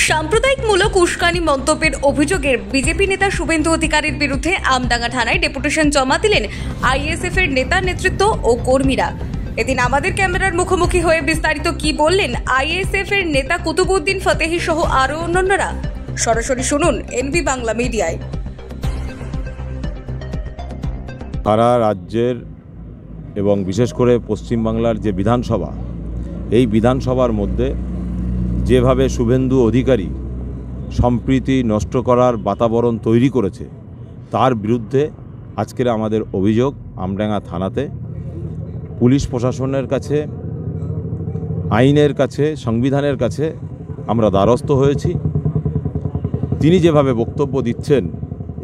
সাম্প্রদায়িকমূলক উস্কানি মন্তব্যের অভিযোগে বিজেপি নেতা শুভেন্দু অধিকারীর বিরুদ্ধে আমডাঙ্গা থানায় ডেপুটেশন জমা দিলেন আইএসএফ এর নেতা নেতৃত্ব ও কর্মীরা। এদিন আমাদের ক্যামেরার মুখোমুখি হয়ে বিস্তারিত কি বললেন আইএসএফ এর নেতা কুতুবউদ্দিন ফতেহি সহ আরো অন্যান্যরা, সরাসরি শুনুন এনবি বাংলা মিডিয়ায়। সারা রাজ্যের এবং বিশেষ করে পশ্চিমবাংলার যে বিধানসভা, এই বিধানসভার মধ্যে যেভাবে শুভেন্দু অধিকারী সম্প্রীতি নষ্ট করার বাতাবরণ তৈরি করেছে, তার বিরুদ্ধে আজকের আমাদের অভিযোগ। আমডাঙ্গা থানাতে পুলিশ প্রশাসনের কাছে, আইনের কাছে, সংবিধানের কাছে আমরা দ্বারস্থ হয়েছি। তিনি যেভাবে বক্তব্য দিচ্ছেন,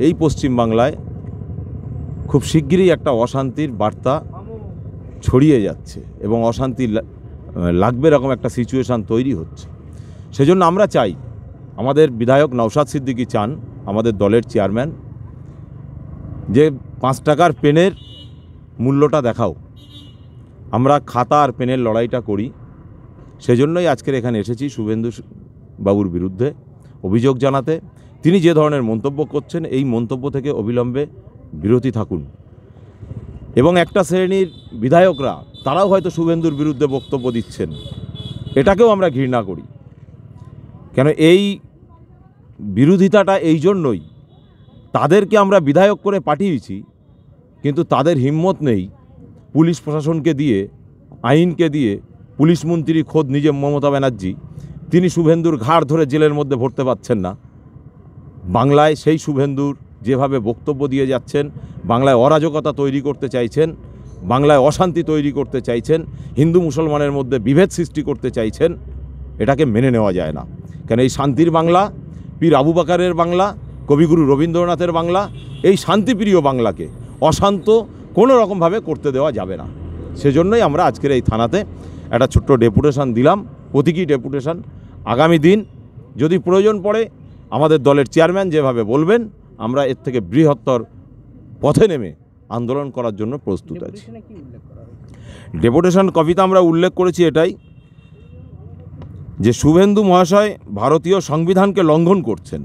এই পশ্চিমবাংলায় খুব শিগগিরই একটা অশান্তির বার্তা ছড়িয়ে যাচ্ছে এবং অশান্তি লাগবে এরকম একটা সিচুয়েশান তৈরি হচ্ছে। সেজন্য আমরা চাই, আমাদের বিধায়ক নওশাদ সিদ্দিকী চান, আমাদের দলের চেয়ারম্যান, যে 5 টাকার পেনের মূল্যটা দেখাও। আমরা খাতা আর পেনের লড়াইটা করি। সেজন্যই আজকের এখানে এসেছি শুভেন্দু বাবুর বিরুদ্ধে অভিযোগ জানাতে। তিনি যে ধরনের মন্তব্য করছেন, এই মন্তব্য থেকে অবিলম্বে বিরতি থাকুন। এবং একটা শ্রেণীর বিধায়করা, তারাও হয়তো শুভেন্দুর বিরুদ্ধে বক্তব্য দিচ্ছেন, এটাকেও আমরা ঘৃণা করি। কেন এই বিরোধিতাটা এই জন্যই, তাদেরকে আমরা বিধায়ক করে পাঠিয়েছি, কিন্তু তাদের হিম্মত নেই পুলিশ প্রশাসনকে দিয়ে, আইনকে দিয়ে, পুলিশ মন্ত্রী খোদ নিজে মমতা ব্যানার্জি, তিনি শুভেন্দুর ঘাড় ধরে জেলের মধ্যে ভরতে পারছেন না। বাংলায় সেই শুভেন্দুর যেভাবে বক্তব্য দিয়ে যাচ্ছেন, বাংলায় অরাজকতা তৈরি করতে চাইছেন, বাংলায় অশান্তি তৈরি করতে চাইছেন, হিন্দু মুসলমানের মধ্যে বিভেদ সৃষ্টি করতে চাইছেন, এটাকে মেনে নেওয়া যায় না। কেন এই শান্তির বাংলা, পীর আবু বকরের বাংলা, কবিগুরু রবীন্দ্রনাথের বাংলা, এই শান্তিপ্রিয় বাংলাকে অশান্ত কোনো রকমভাবে করতে দেওয়া যাবে না। সেজন্যই আমরা আজকের এই থানাতে একটা ছোট্ট ডেপুটেশন দিলাম, প্রতীকী ডেপুটেশন। আগামী দিন যদি প্রয়োজন পড়ে, আমাদের দলের চেয়ারম্যান যেভাবে বলবেন, আমরা এর থেকে বৃহত্তর পথে নেমে আন্দোলন করার জন্য প্রস্তুত আছি। ডেপুটেশন কপিতে আমরা উল্লেখ করেছি এটাই, যে শুভেন্দু মহাশয় ভারতীয় সংবিধানকে লঙ্ঘন করছেন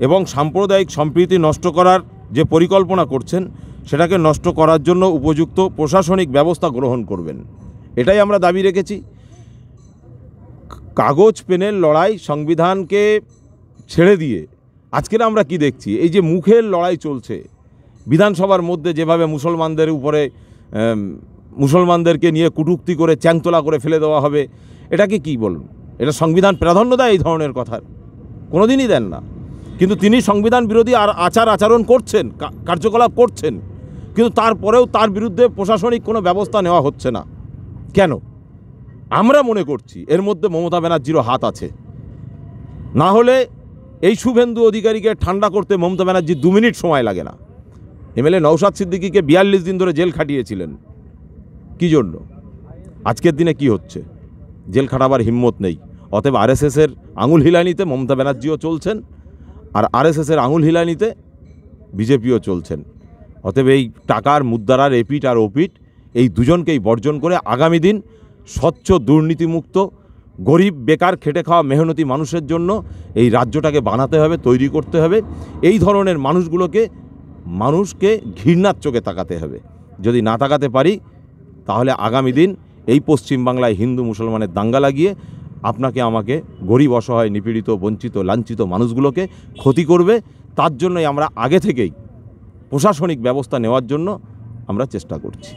এবং সাম্প্রদায়িক সম্প্রীতি নষ্ট করার যে পরিকল্পনা করছেন, সেটাকে নষ্ট করার জন্য উপযুক্ত প্রশাসনিক ব্যবস্থা গ্রহণ করবেন, এটাই আমরা দাবি রেখেছি। কাগজ পেনের লড়াই, সংবিধানকে ছেড়ে দিয়ে আজকের আমরা কি দেখছি, এই যে মুখের লড়াই চলছে বিধানসভার মধ্যে, যেভাবে মুসলমানদের উপরে, মুসলমানদেরকে নিয়ে কটূক্তি করে চ্যাংতলা করে ফেলে দেওয়া হবে, এটাকে কি বলুন? এটা সংবিধান প্রাধান্য দেয় এই ধরনের কথার? কোনোদিনই দেন না। কিন্তু তিনি সংবিধান বিরোধী আচরণ করছেন, কার্যকলাপ করছেন, কিন্তু তারপরেও তার বিরুদ্ধে প্রশাসনিক কোনো ব্যবস্থা নেওয়া হচ্ছে না। কেন? আমরা মনে করছি এর মধ্যে মমতা ব্যানার্জিরও হাত আছে। না হলে এই শুভেন্দু অধিকারীকে ঠান্ডা করতে মমতা ব্যানার্জির 2 মিনিট সময় লাগে না। এমএলএ নওশাদ সিদ্দিকীকে 42 দিন ধরে জেল খাটিয়েছিলেন। কী জন্য? আজকের দিনে কি হচ্ছে? জেল খাটাবার হিম্মত নেই। অতএব আরএসএসের আঙুল হিলানিতে মমতা ব্যানার্জিও চলছেন, আর আরএসএসের আঙুল হিলানিতে বিজেপিও চলছেন। অতএব এই টাকার মুদ্রার এপিট আর ওপিট, এই দুজনকেই বর্জন করে আগামী দিন স্বচ্ছ, দুর্নীতিমুক্ত, গরিব, বেকার, খেটে খাওয়া মেহনতি মানুষের জন্য এই রাজ্যটাকে বানাতে হবে, তৈরি করতে হবে। এই ধরনের মানুষকে ঘৃণার চোখে তাকাতে হবে। যদি না তাকাতে পারি, তাহলে আগামী দিন এই পশ্চিমবাংলায় হিন্দু মুসলমানের দাঙ্গা লাগিয়ে আপনাকে, আমাকে, গরিব, অসহায়, নিপীড়িত, বঞ্চিত, লাঞ্ছিত মানুষগুলোকে ক্ষতি করবে। তার জন্যই আমরা আগে থেকেই প্রশাসনিক ব্যবস্থা নেওয়ার জন্য আমরা চেষ্টা করছি।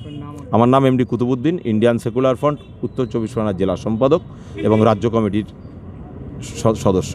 আমার নাম MD Qutbuddin, Indian secular front উত্তর 24 পরগনা জেলা সম্পাদক এবং রাজ্য কমিটির সদস্য।